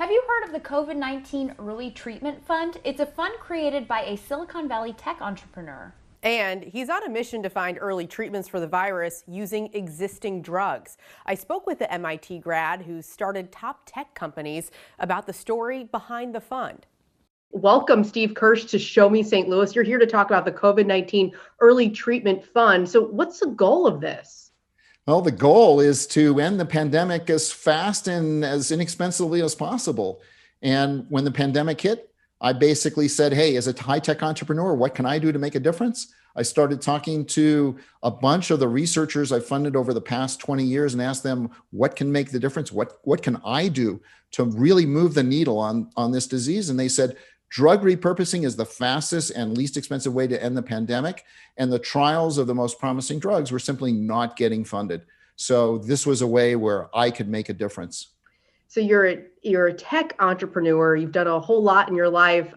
Have you heard of the COVID-19 Early Treatment Fund? It's a fund created by a Silicon Valley tech entrepreneur. And he's on a mission to find early treatments for the virus using existing drugs. I spoke with the MIT grad who started top tech companies about the story behind the fund. Welcome, Steve Kirsch, to Show Me St. Louis. You're here to talk about the COVID-19 Early Treatment Fund. So what's the goal of this? Well, the goal is to end the pandemic as fast and as inexpensively as possible. And when the pandemic hit, I basically said, hey, as a high-tech entrepreneur, what can I do to make a difference? I started talking to a bunch of the researchers I funded over the past 20 years and asked them, what can make the difference? What can I do to really move the needle on this disease? And they said, drug repurposing is the fastest and least expensive way to end the pandemic. And the trials of the most promising drugs were simply not getting funded. So this was a way where I could make a difference. So you're a tech entrepreneur. You've done a whole lot in your life.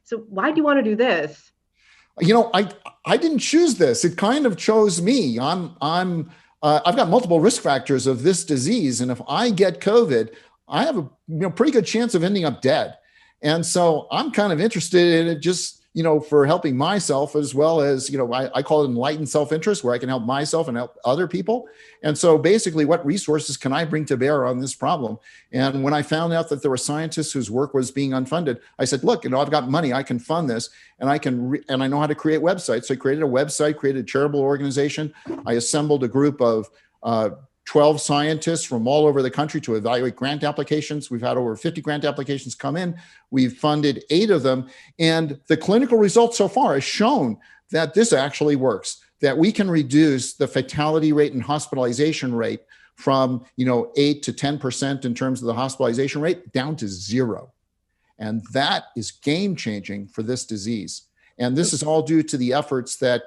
So why do you want to do this? You know, I didn't choose this. It kind of chose me. I've got multiple risk factors of this disease, and if I get COVID, I have a pretty good chance of ending up dead. And so I'm kind of interested in it just, for helping myself as well as, I call it enlightened self-interest, where I can help myself and help other people. And so basically, what resources can I bring to bear on this problem? And when I found out that there were scientists whose work was being unfunded, I said, look, I've got money, I can fund this, and and I know how to create websites. So I created a website, created a charitable organization. I assembled a group of 12 scientists from all over the country to evaluate grant applications. We've had over 50 grant applications come in. We've funded 8 of them. And the clinical results so far has shown that this actually works, that we can reduce the fatality rate and hospitalization rate from 8 to 10% in terms of the hospitalization rate down to 0. And that is game changing for this disease. And this is all due to the efforts that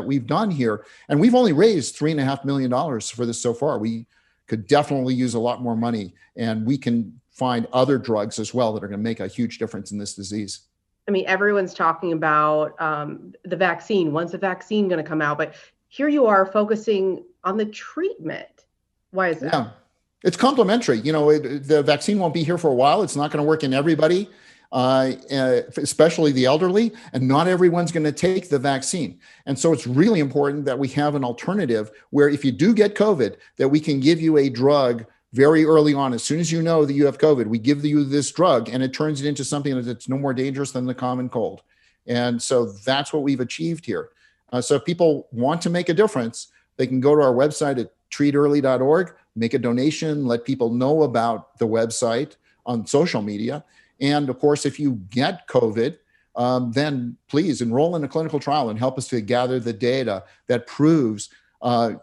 we've done here. And we've only raised $3.5 million for this so far. We could definitely use a lot more money, and we can find other drugs as well that are going to make a huge difference in this disease. I mean, everyone's talking about the vaccine. When's the vaccine going to come out? But here you are focusing on the treatment. Why is that? Yeah, it's complementary. The vaccine won't be here for a while. It's not going to work in everybody. Especially the elderly, and not everyone's going to take the vaccine. And so it's really important that we have an alternative where if you do get COVID, that we can give you a drug very early on. As soon as you know that you have COVID, we give you this drug and it turns it into something that's no more dangerous than the common cold. And so that's what we've achieved here. So if people want to make a difference, they can go to our website at treatearly.org, make a donation, let people know about the website on social media. And of course, if you get COVID, then please enroll in a clinical trial and help us to gather the data that proves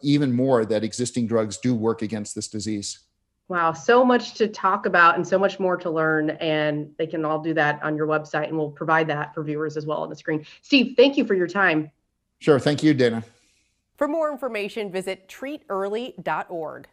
even more that existing drugs do work against this disease. Wow, so much to talk about and so much more to learn. And they can all do that on your website, and we'll provide that for viewers as well on the screen. Steve, thank you for your time. Sure. Thank you, Dana. For more information, visit treatearly.org.